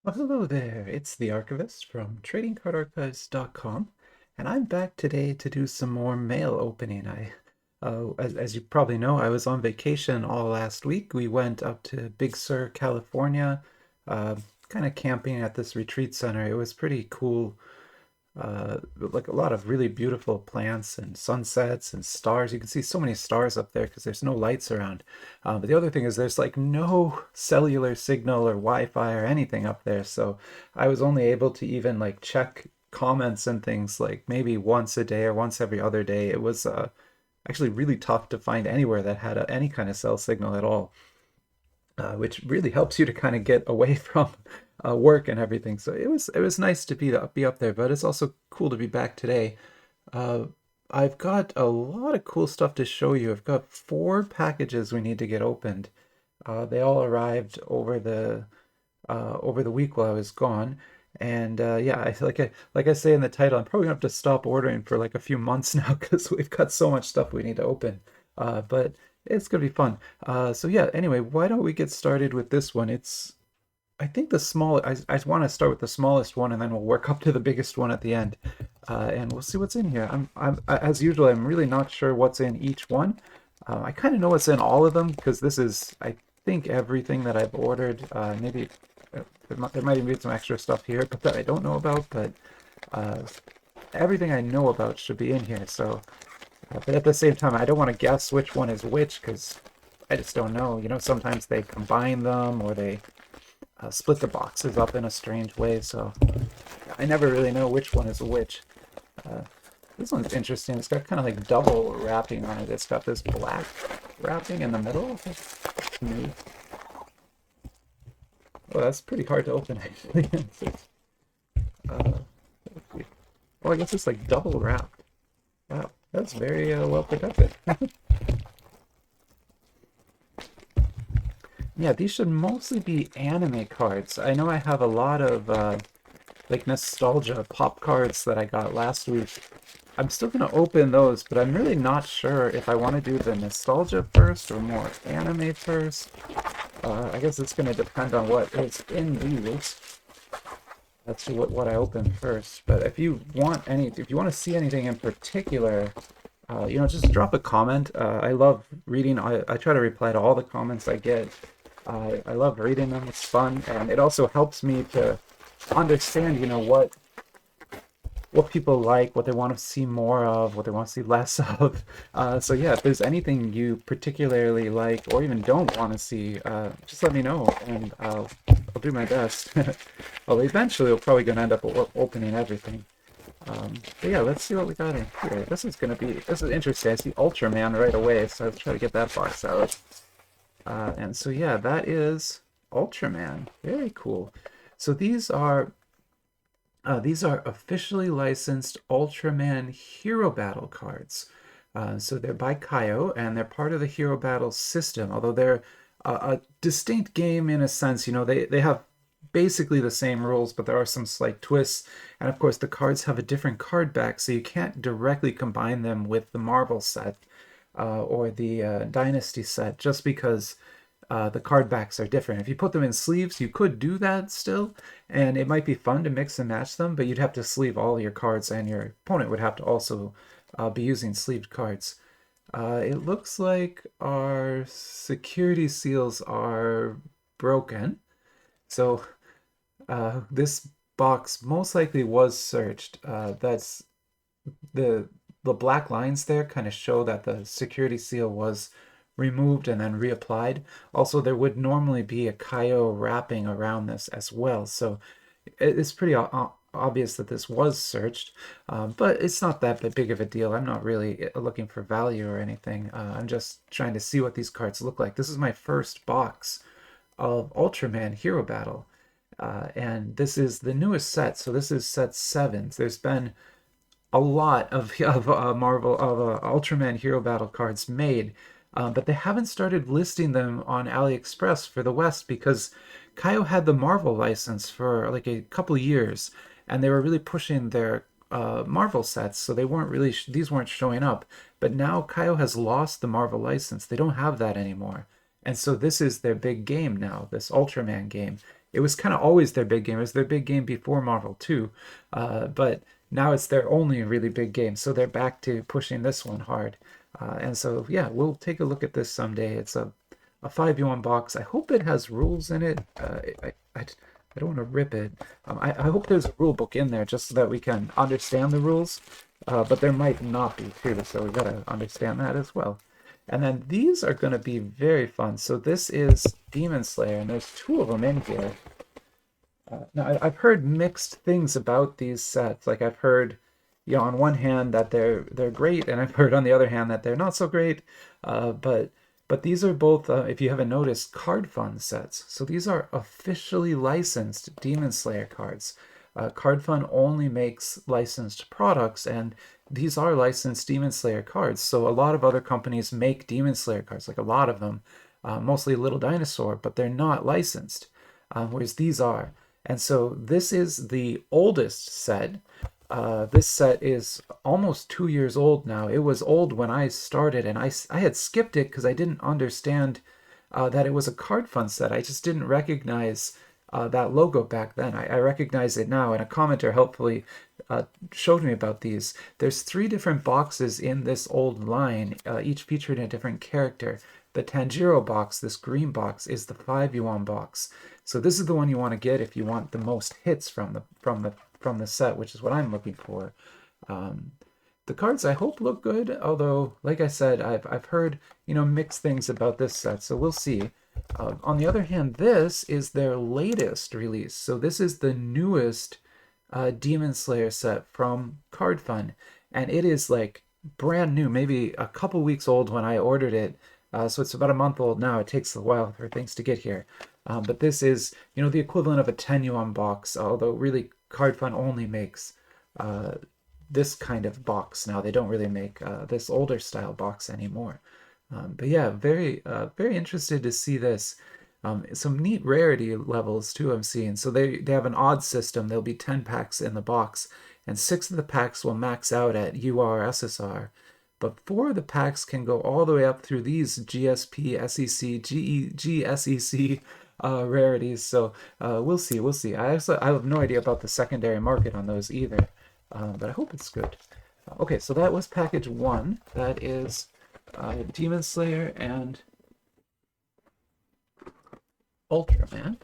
Well, hello there, it's the Archivist from TradingCardArchives.com, and I'm back today to do some more mail opening. As you probably know, I was on vacation all last week. We went up to Big Sur, California, uh, kind of camping at this retreat center. It was pretty cool, like a lot of really beautiful plants and sunsets and stars. You can see so many stars up there because there's no lights around. But the other thing is there's like no cellular signal or Wi-Fi or anything up there. So I was only able to even like check comments and things like maybe once a day or once every other day. It was actually really tough to find anywhere that had any kind of cell signal at all, which really helps you to kind of get away from work and everything. So it was nice to be up there, but it's also cool to be back today. Uh, I've got a lot of cool stuff to show you. I've got four packages we need to get opened. They all arrived over the week while I was gone. And yeah, like I say in the title, I'm probably gonna have to stop ordering for like a few months now because we've got so much stuff we need to open. But it's gonna be fun. So yeah, anyway, why don't we get started with this one? I think I want to start with the smallest one and then we'll work up to the biggest one at the end. And we'll see what's in here. As usual, I'm really not sure what's in each one. I kind of know what's in all of them because this is, I think, everything that I've ordered. Maybe there might even be some extra stuff here, but that I don't know about. But uh, everything I know about should be in here. So, but at the same time, I don't want to guess which one is which because I just don't know. You know, sometimes they combine them or they split the boxes up in a strange way. So I never really know which one is which. Uh, this one's interesting. It's got kind of like double wrapping on it. It's got this black wrapping in the middle. That's new. Oh, that's pretty hard to open actually. uh, oh, I guess it's like double wrapped. Wow, that's very well protected. Yeah, these should mostly be anime cards. I know I have a lot of like nostalgia pop cards that I got last week. I'm still gonna open those, but I'm really not sure if I want to do the nostalgia first or more anime first. I guess it's gonna depend on what is in these. Let's see what I open first. But if you want to see anything in particular, you know, just drop a comment. I love reading. I try to reply to all the comments I get. I love reading them. It's fun, and it also helps me to understand, you know, what people like, what they want to see more of, what they want to see less of. So yeah, if there's anything you particularly like or even don't want to see, just let me know, and I'll do my best. Well, eventually we're probably gonna end up opening everything. But yeah, let's see what we got in here. This is interesting. I see Ultraman right away, so I'll try to get that box out. And so yeah, that is Ultraman. Very cool. So these are officially licensed Ultraman Hero Battle cards. So they're by Kayou, and they're part of the Hero Battle system, although they're a distinct game in a sense. You know, they have basically the same rules, but there are some slight twists. And of course, the cards have a different card back, so you can't directly combine them with the Marvel set or the Dynasty set just because the card backs are different. If you put them in sleeves, you could do that still, and it might be fun to mix and match them, but you'd have to sleeve all your cards, and your opponent would have to also be using sleeved cards. It looks like our security seals are broken, so this box most likely was searched. That's the the black lines there kind of show that the security seal was removed and then reapplied. Also, there would normally be a Kayou wrapping around this as well, so it's pretty obvious that this was searched, but it's not that big of a deal. I'm not really looking for value or anything. I'm just trying to see what these cards look like. This is my first box of Ultraman Hero Battle, and this is the newest set, so this is set 7. There's been a lot of Marvel of Ultraman Hero Battle cards made, but they haven't started listing them on AliExpress for the West because Kayou had the Marvel license for like a couple years, and they were really pushing their Marvel sets, so they weren't really these weren't showing up. But now Kayou has lost the Marvel license; they don't have that anymore, and so this is their big game now, this Ultraman game, it was kind of always their big game. It was their big game before Marvel 2, but now it's their only really big game. So they're back to pushing this one hard. And so, yeah, we'll take a look at this someday. It's a 5 yuan box. I hope it has rules in it. I don't want to rip it. I hope there's a rule book in there just so that we can understand the rules. But there might not be too, so we gotta understand that as well. And then these are going to be very fun. So this is Demon Slayer, and there's two of them in here. Now, I've heard mixed things about these sets. Like I've heard, on one hand that they're great, and I've heard on the other hand that they're not so great. But these are both, if you haven't noticed, card fun sets. So these are officially licensed Demon Slayer cards. Card Fun only makes licensed products, and these are licensed Demon Slayer cards. So a lot of other companies make Demon Slayer cards, like a lot of them, mostly Little Dinosaur, but they're not licensed, whereas these are. And so this is the oldest set. This set is almost 2 years old now. It was old when I started, and I had skipped it because I didn't understand that it was a card fun set. I just didn't recognize that logo back then. I recognize it now, and a commenter helpfully showed me about these. There's 3 different boxes in this old line, each featuring a different character. The Tanjiro box, this green box, is the 5 yuan box. So this is the one you want to get if you want the most hits from the set, which is what I'm looking for. The cards I hope look good, although, like I said, I've heard mixed things about this set, so we'll see. On the other hand, this is their latest release. So this is the newest Demon Slayer set from Card Fun, and it is like brand new, maybe a couple weeks old when I ordered it. So it's about a month old now. It takes a while for things to get here. But this is, the equivalent of a 10 yuan box, although really Card Fun only makes this kind of box now. They don't really make this older style box anymore. But yeah, very interested to see this. Some neat rarity levels too I'm seeing. So they have an odd system. There'll be 10 packs in the box, and 6 of the packs will max out at UR SSR. But 4 of the packs can go all the way up through these GSP, SEC, GSEC rarities. So we'll see. We'll see. I have no idea about the secondary market on those either, but I hope it's good. Okay, so that was package 1. That is Demon Slayer and Ultraman.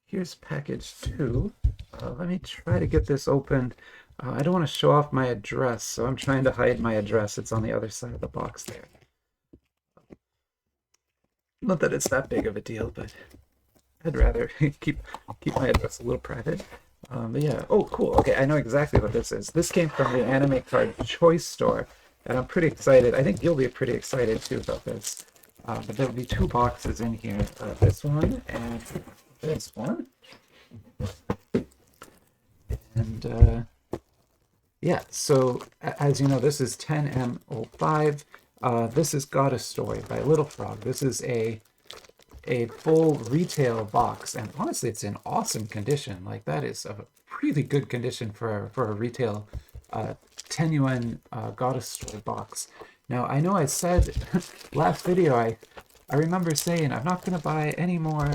Here's package 2. Let me try to get this open. I don't want to show off my address, so I'm trying to hide my address. It's on the other side of the box there. Not that it's that big of a deal, but I'd rather keep my address a little private. But yeah, oh cool. Okay, I know exactly what this is. This came from the Anime Card Choice store, and I'm pretty excited. I think you'll be pretty excited too about this. But there'll be 2 boxes in here. This one and this one. And yeah, so as you know, this is 10M05. This is Got a Story by Little Frog. This is a full retail box, and honestly, it's in awesome condition. Like, that is a really good condition for a retail 10 yuan Got a Story box. Now, I know I said last video, I remember saying I'm not going to buy any more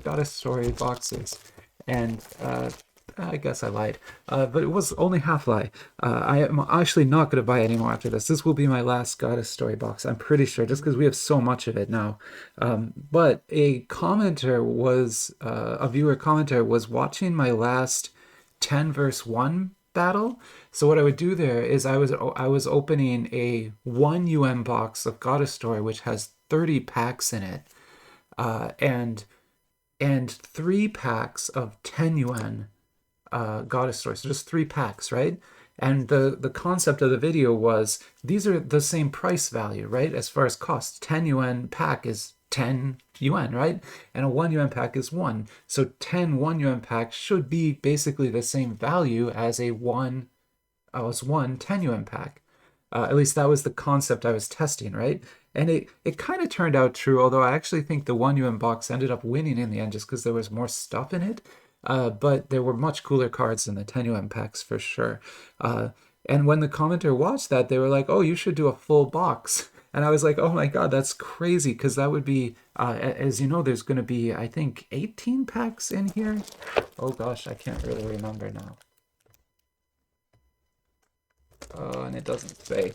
Got a Story boxes, and I guess I lied, but it was only half lie. I am actually not going to buy any more after this. This will be my last Got a Story box, I'm pretty sure, just because we have so much of it now. But a viewer commenter was watching my last 10 verse 1 battle. So what I would do there is I was opening a 1 yuan box of Got a Story, which has 30 packs in it, and 3 packs of 10 yuan Got a Story. So just 3 packs, right? And the concept of the video was these are the same price value, right? As far as cost, 10 yuan pack is 10 yuan, right? And a 1 yuan pack is 1. So 10 1 yuan packs should be basically the same value as one 10 yuan pack. At least that was the concept I was testing, right? And it kind of turned out true, although I actually think the 1 yuan box ended up winning in the end just because there was more stuff in it. But there were much cooler cards than the 10 yuan packs for sure. And when the commenter watched that, they were like, oh, you should do a full box. And I was like, oh my God, that's crazy. Because that would be, as you know, there's going to be, I think, 18 packs in here. Oh gosh, I can't really remember now. And it doesn't say.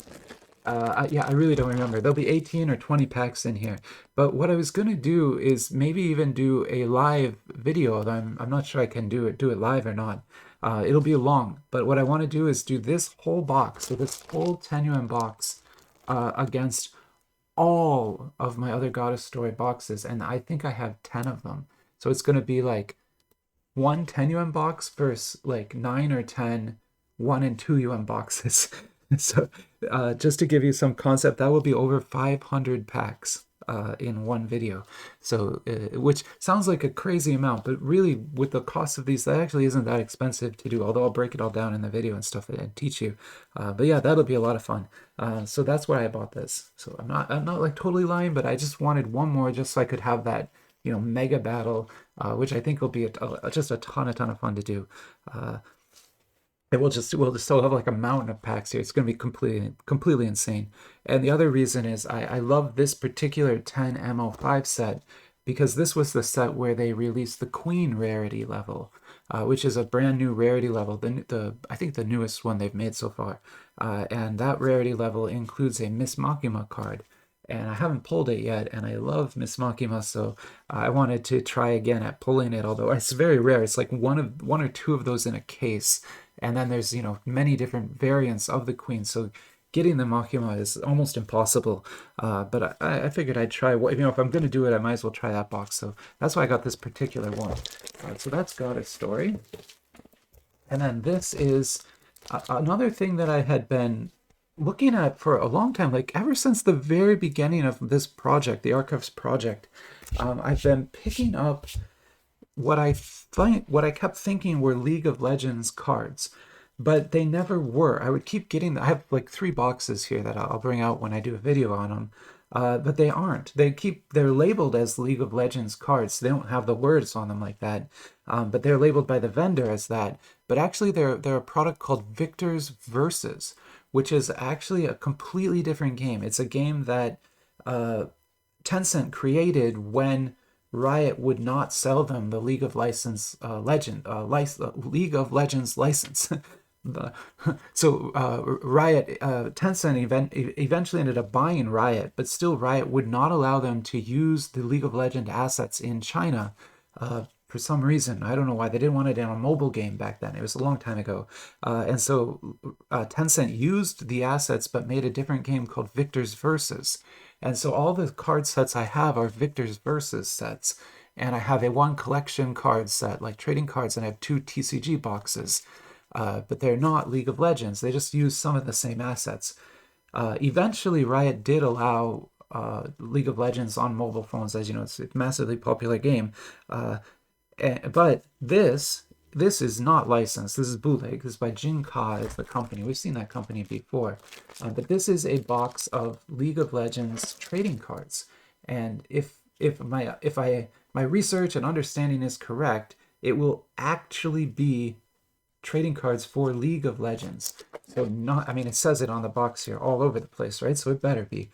Yeah, I really don't remember. There'll be 18 or 20 packs in here. But what I was gonna do is maybe even do a live video. I'm not sure I can do it live or not. It'll be long, but what I want to do is do this whole box, so this whole 10 box, against all of my other Goddess Story boxes, and I think I have 10 of them. So it's gonna be like one 10 box versus like 9 or 10 1 and 2 boxes. So just to give you some concept, that will be over 500 packs in one video. So which sounds like a crazy amount, but really with the cost of these, that actually isn't that expensive to do, although I'll break it all down in the video and stuff and teach you. But yeah, that'll be a lot of fun. So that's why I bought this. So I'm not like totally lying, but I just wanted one more just so I could have that, mega battle, which I think will be just a ton of fun to do. And we'll just still have like a mountain of packs here. It's going to be completely insane. And the other reason is I love this particular 10 MO5 set because this was the set where they released the Queen rarity level, which is a brand new rarity level. I think the newest one they've made so far. And that rarity level includes a Miss Makima card. And I haven't pulled it yet, and I love Miss Makima, so I wanted to try again at pulling it, although it's very rare. It's like one or two of those in a case, and then there's many different variants of the Queen, so getting the Makima is almost impossible. But I figured I'd try. If I'm going to do it, I might as well try that box. So that's why I got this particular one. So that's Goddess Story, and then this is another thing that I had been looking at for a long time, like ever since the very beginning of this project, the Archives project. I've been picking up what I kept thinking were League of Legends cards, but they never were. I would keep getting. I have like 3 boxes here that I'll bring out when I do a video on them. But they aren't. They're labeled as League of Legends cards. They don't have the words on them like that, but they're labeled by the vendor as that. But actually, they're a product called Victor's Versus, which is actually a completely different game. It's a game that Tencent created when Riot would not sell them the League of League of Legends license. So Riot, Tencent eventually ended up buying Riot, but still Riot would not allow them to use the League of Legends assets in China for some reason. I don't know why. They didn't want it in a mobile game back then. It was a long time ago. And so Tencent used the assets but made a different game called Victor's Versus. And so all the card sets I have are Victor's Versus sets. And I have a 1 collection card set, like trading cards, and I have 2 TCG boxes. But they're not League of Legends. They just use some of the same assets. Eventually, Riot did allow League of Legends on mobile phones. As you know, it's a massively popular game. But this is not licensed. This is bootleg. This is by Zhen-Ka, is the company. We've seen that company before. But this is a box of League of Legends trading cards. And if my research and understanding is correct, it will actually be trading cards for League of Legends. So it says it on the box here all over the place, right? So it better be.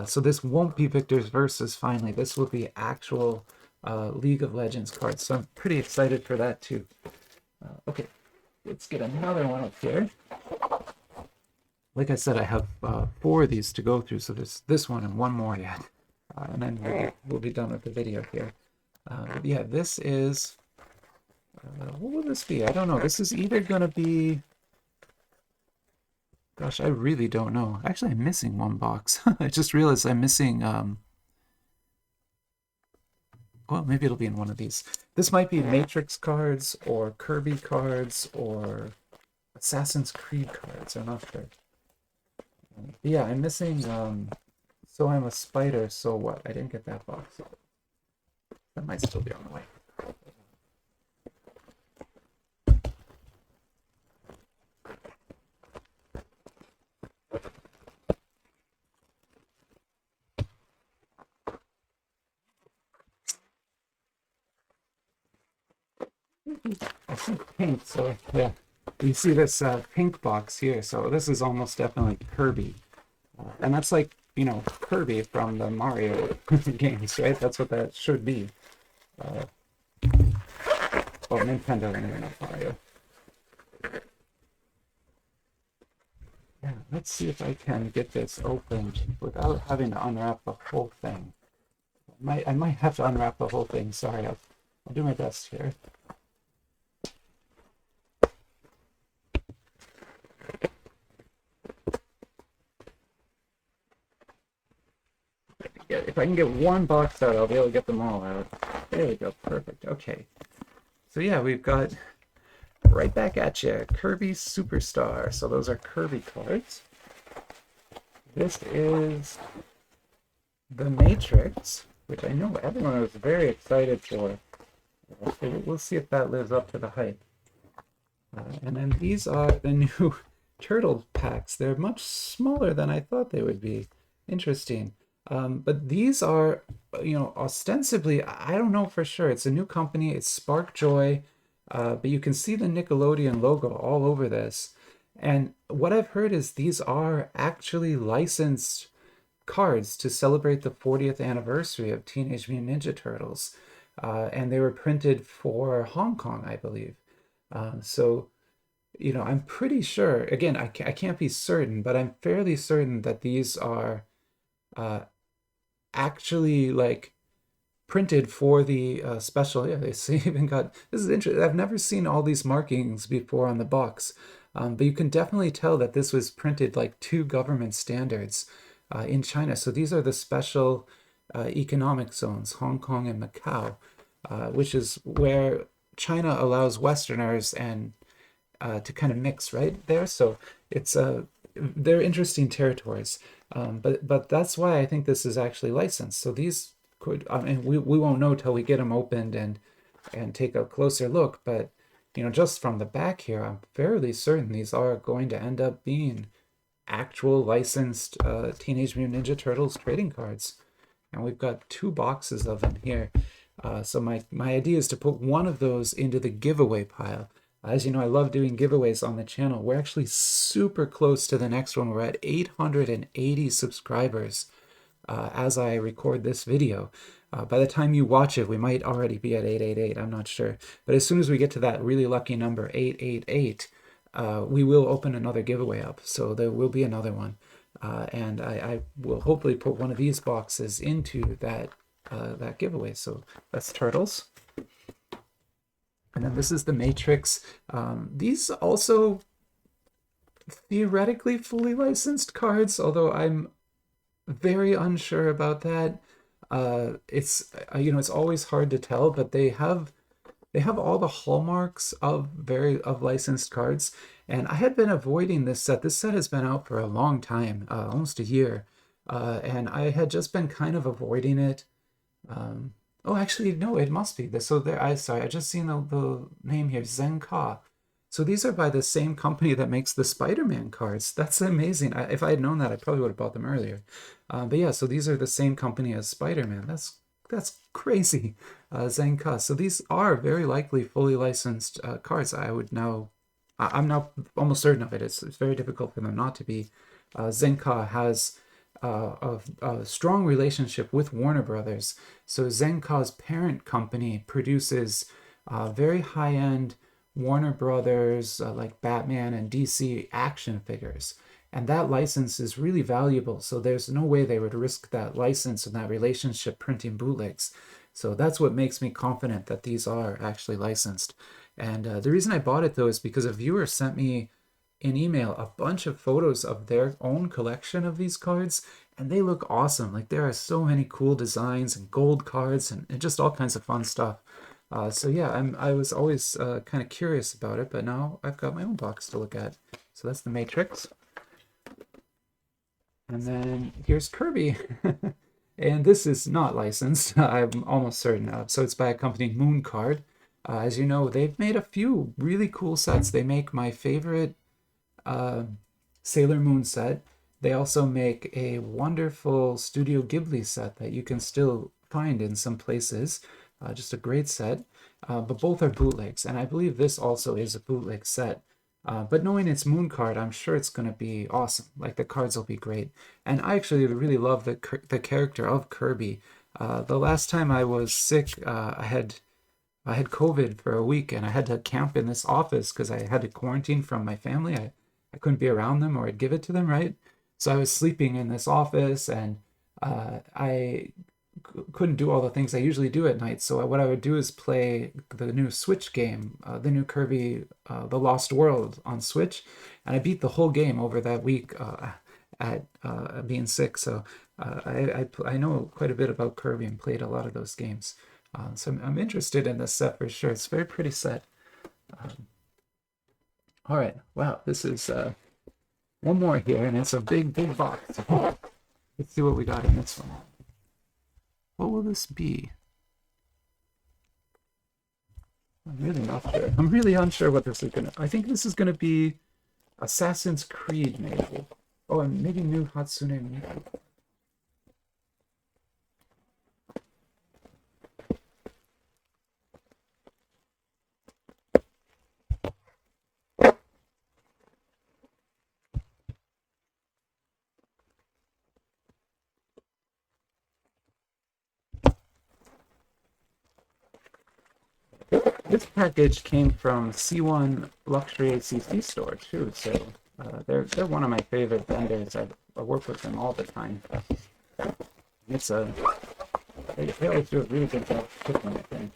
So this won't be Victor's Versus finally. This will be actual League of Legends cards. So I'm pretty excited for that too. Okay, let's get another one up here. Like I said, I have 4 of these to go through. So there's this one and 1 more yet. And then we'll be done with the video here. Yeah, this is... what will this be? I don't know. This is either going to be... Gosh, I really don't know. Actually, I'm missing 1 box. I just realized I'm missing... well, maybe it'll be in one of these. This might be Matrix cards, or Kirby cards, or Assassin's Creed cards. I'm not sure. Yeah, I'm missing... So I'm a Spider, so what? I didn't get that box. That might still be on the way. I think pink, so yeah. You see this pink box here, so this is almost definitely Kirby. And that's like you know, Kirby from the Mario games, right? That's what that should be. Uh, well, Nintendo anyway, not Mario. Yeah, let's see if I can get this opened without having to unwrap the whole thing. I might have to unwrap the whole thing. Sorry, I'll do my best here. If I can get one box out, I'll be able to get them all out. There we go. Perfect. Okay. So yeah, we've got right back at you, Kirby Superstar. So those are Kirby cards. This is the Matrix, which I know everyone was very excited for. So we'll see if that lives up to the hype. And then these are the new turtle packs. They're much smaller than I thought they would be. Interesting. But these are, you know, ostensibly, I don't know for sure. It's a new company. It's Spark Joy. But you can see the Nickelodeon logo all over this. And what I've heard is these are actually licensed cards to celebrate the 40th anniversary of Teenage Mutant Ninja Turtles. And they were printed for Hong Kong, I believe. So, you know, I'm pretty sure, again, I can't be certain, but I'm fairly certain that these are actually like printed for the special. Yeah, they see even got, this is interesting. I've never seen all these markings before on the box, but you can definitely tell that this was printed like to government standards in China. So these are the special economic zones, Hong Kong and Macau, which is where China allows Westerners and to kind of mix right there. So it's they're interesting territories. But that's why I think this is actually licensed. So these could, and we won't know till we get them opened and take a closer look. But you know, just from the back here, I'm fairly certain these are going to end up being actual licensed Teenage Mutant Ninja Turtles trading cards. And we've got 2 boxes of them here. So my idea is to put one of those into the giveaway pile. As you know, I love doing giveaways on the channel. We're actually super close to the next one. We're at 880 subscribers as I record this video. By the time you watch it, we might already be at 888. I'm not sure. But as soon as we get to that really lucky number, 888, we will open another giveaway up. So there will be another one. And I will hopefully put one of these boxes into that giveaway. So that's Turtles. And then this is the Matrix. These also theoretically fully licensed cards, although I'm very unsure about that. It's you know, it's always hard to tell, but they have all the hallmarks of licensed cards. And I had been avoiding this set. This set has been out for a long time, almost a year, and I had just been kind of avoiding it. Oh, actually, no, it must be this. So there, sorry, I just seen the name here, Zhen-Ka. So these are by the same company that makes the Spider-Man cards. That's amazing. If I had known that, I probably would have bought them earlier. But yeah, so these are the same company as Spider-Man. That's crazy. Zhen-Ka. So these are very likely fully licensed cards. I'm now almost certain of it. It's very difficult for them not to be. Zhen-Ka has a strong relationship with Warner Brothers. So Zhen-Ka's parent company produces very high-end Warner Brothers like Batman and DC action figures. And that license is really valuable. So there's no way they would risk that license and that relationship printing bootlegs. So that's what makes me confident that these are actually licensed. And the reason I bought it though is because a viewer sent me in email a bunch of photos of their own collection of these cards, and they look awesome. Like there are so many cool designs and gold cards and just all kinds of fun stuff. So yeah, I was always kind of curious about it, but now I've got my own box to look at. So that's the Matrix. And then here's Kirby. And this is not licensed, I'm almost certain of. So it's by a company, Moon Card. As you know, they've made a few really cool sets. They make my favorite Sailor Moon set. They also make a wonderful Studio Ghibli set that you can still find in some places. Just a great set. But both are bootlegs, and I believe this also is a bootleg set. But knowing it's Moon card, I'm sure it's going to be awesome. Like the cards will be great. And I actually really love the character of Kirby. The last time I was sick, I had COVID for a week and I had to camp in this office because I had to quarantine from my family. I couldn't be around them or I'd give it to them, right? So I was sleeping in this office and I couldn't do all the things I usually do at night. So what I would do is play the new Switch game, the new Kirby, The Lost World on Switch, and I beat the whole game over that week at being sick. So I know quite a bit about Kirby and played a lot of those games. So I'm interested in this set for sure. It's a very pretty set. All right, wow, this is one more here, and it's a big, big box. Let's see what we got in this one. What will this be? I'm really not sure. I'm really unsure what this is gonna. I think this is gonna be Assassin's Creed, maybe. Oh, and maybe new Hatsune Miku. This package came from C1 Luxury ACC store too, so they're one of my favorite vendors. I work with them all the time. It's they always do a really good job cooking, I think.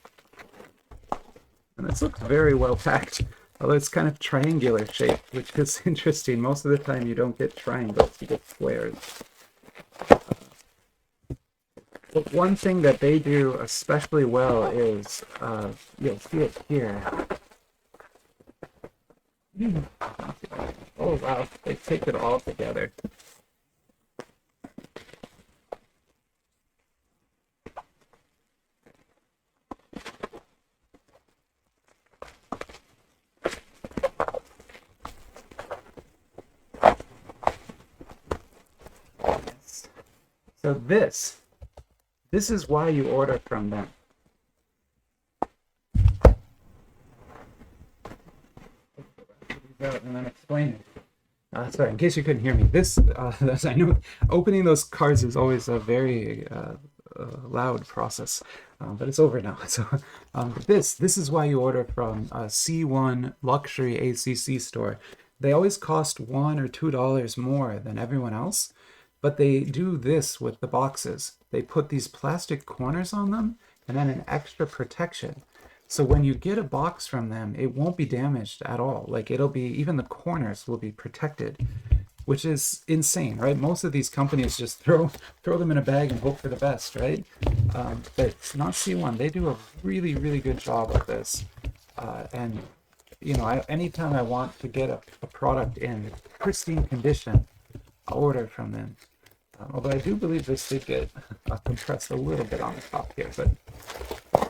And this looks very well packed, although it's kind of triangular shaped, which is interesting. Most of the time you don't get triangles, you get squares. But one thing that they do especially well is, you'll see it here. Oh wow, they take it all together. Yes. So this is why you order from them. And then explain it. Sorry, in case you couldn't hear me, I know opening those cards is always a very loud process, but it's over now. So this is why you order from C1 Luxury ACC store. They always cost $1 or $2 more than everyone else, but they do this with the boxes. They put these plastic corners on them and then an extra protection. So when you get a box from them, it won't be damaged at all. Like it'll be, even the corners will be protected, which is insane, right? Most of these companies just throw them in a bag and hope for the best, right? But not C1. They do a really, really good job of this. And you know, anytime I want to get a product in pristine condition, I'll order from them. Although I do believe this did get compressed a little bit on the top here, but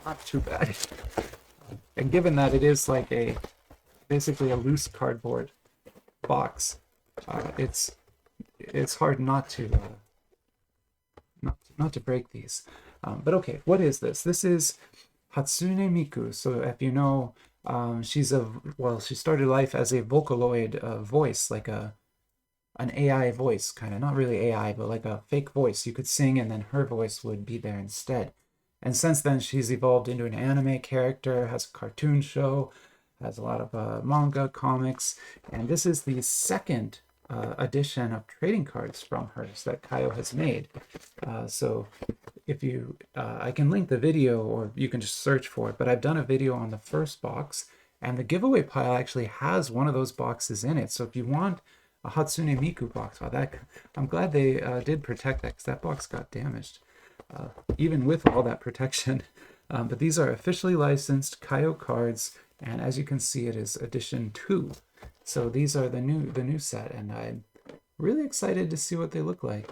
not too bad. And given that it is like basically a loose cardboard box, it's hard not to break these. But okay, what is this? This is Hatsune Miku. So if you know, she started life as a Vocaloid voice, like an AI voice, kind of, not really AI, but like a fake voice. You could sing and then her voice would be there instead. And since then, she's evolved into an anime character, has a cartoon show, has a lot of manga, comics, and this is the second edition of trading cards from hers that Kayou has made. So if you, I can link the video or you can just search for it, but I've done a video on the first box, and the giveaway pile actually has one of those boxes in it. So if you want a Hatsune Miku box, I'm glad they did protect that, because that box got damaged. Even with all that protection. But these are officially licensed Kayou cards, and as you can see, it is edition 2. So these are the new set, and I'm really excited to see what they look like.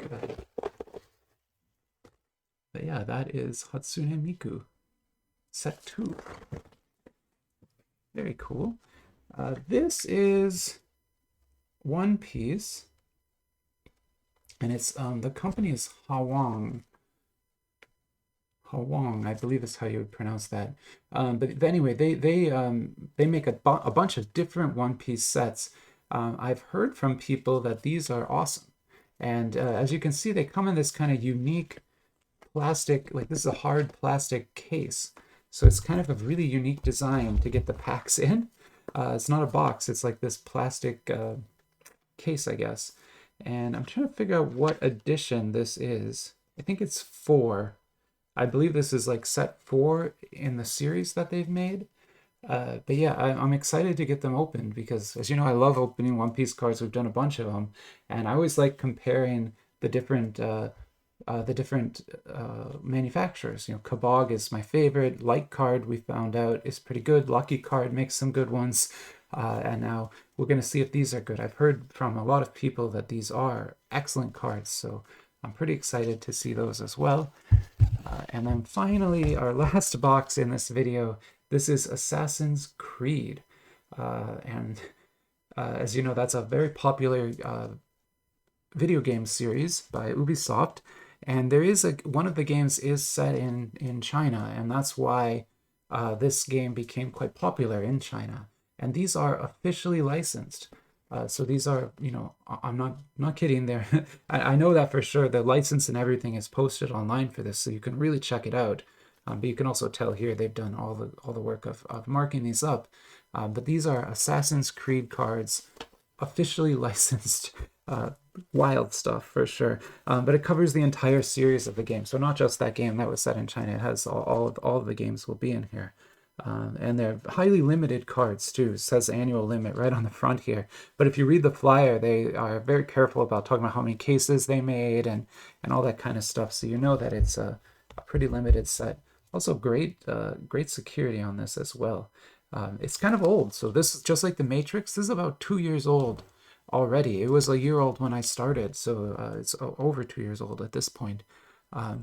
But yeah, that is Hatsune Miku set 2. Very cool. This is One Piece, and it's the company is Hawong, I believe is how you would pronounce that. But anyway, they make a bunch of different One Piece sets. I've heard from people that these are awesome, and as you can see, they come in this kind of unique plastic, like this is a hard plastic case. So it's kind of a really unique design to get the packs in. It's not a box, it's like this plastic case, I guess. And I'm trying to figure out what edition this is. I think it's 4. I believe this is like set 4 in the series that they've made. But yeah, I'm excited to get them opened because, as you know, I love opening One Piece cards. We've done a bunch of them, and I always like comparing the different manufacturers. You know, Kabog is my favorite. Light Card, we found out, is pretty good. Lucky Card makes some good ones. And now we're going to see if these are good. I've heard from a lot of people that these are excellent cards, so I'm pretty excited to see those as well. And then finally, our last box in this video, this is Assassin's Creed. As you know, that's a very popular video game series by Ubisoft. And there is one of the games is set in China, and that's why this game became quite popular in China. And these are officially licensed. So these are, you know, I'm not kidding there. I know that for sure. The license and everything is posted online for this, so you can really check it out. But you can also tell here they've done all the work of marking these up. But these are Assassin's Creed cards, officially licensed. Wild stuff for sure. But it covers the entire series of the game. So not just that game that was set in China. It has all of the games will be in here. And they're highly limited cards too. It says annual limit right on the front here. But if you read the flyer, they are very careful about talking about how many cases they made and all that kind of stuff. So you know that it's a pretty limited set. Also great security on this as well. It's kind of old. So this is just like the Matrix. This is about 2 years old already. It was a year old when I started. So it's over 2 years old at this point. I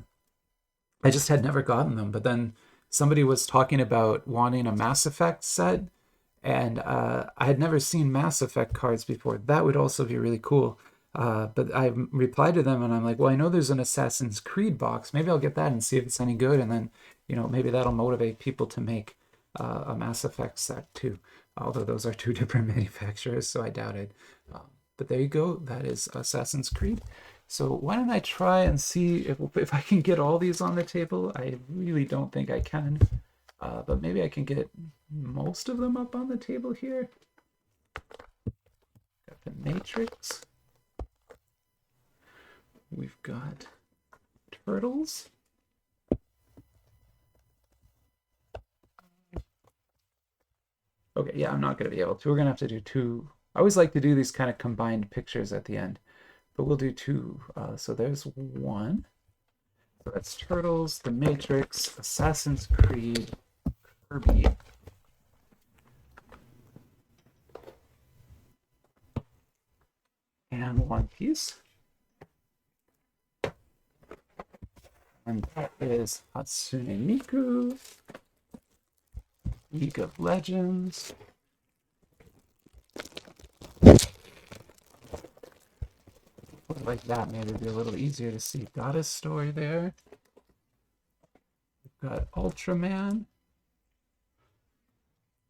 just had never gotten them. But then somebody was talking about wanting a Mass Effect set, and I had never seen Mass Effect cards before. That would also be really cool. But I replied to them, and I'm like, well, I know there's an Assassin's Creed box. Maybe I'll get that and see if it's any good, and then, you know, maybe that'll motivate people to make a Mass Effect set too. Although those are 2 different manufacturers, so I doubt it. But there you go. That is Assassin's Creed. So why don't I try and see if I can get all these on the table? I really don't think I can, but maybe I can get most of them up on the table here. Got the Matrix. We've got Turtles. Okay, yeah, I'm not going to be able to. We're going to have to do 2. I always like to do these kind of combined pictures at the end. But we'll do 2. So there's 1. So that's Turtles, The Matrix, Assassin's Creed, Kirby. And One Piece. And that is Hatsune Miku, League of Legends. Like that, maybe it'd be a little easier to see. Goddess Story there. We've got Ultraman.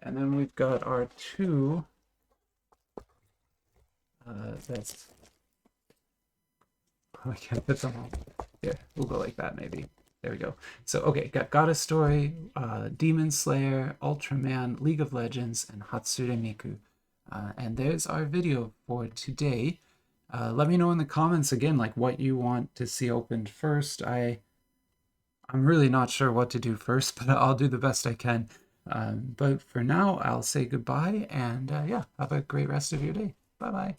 And then we've got our 2. That's... I can't put them all. Here, we'll go like that maybe. There we go. So, okay, got Goddess Story, Demon Slayer, Ultraman, League of Legends, and Hatsune Miku. And there's our video for today. Let me know in the comments again, like what you want to see opened first. I'm really not sure what to do first, but I'll do the best I can. But for now, I'll say goodbye and yeah, have a great rest of your day. Bye-bye.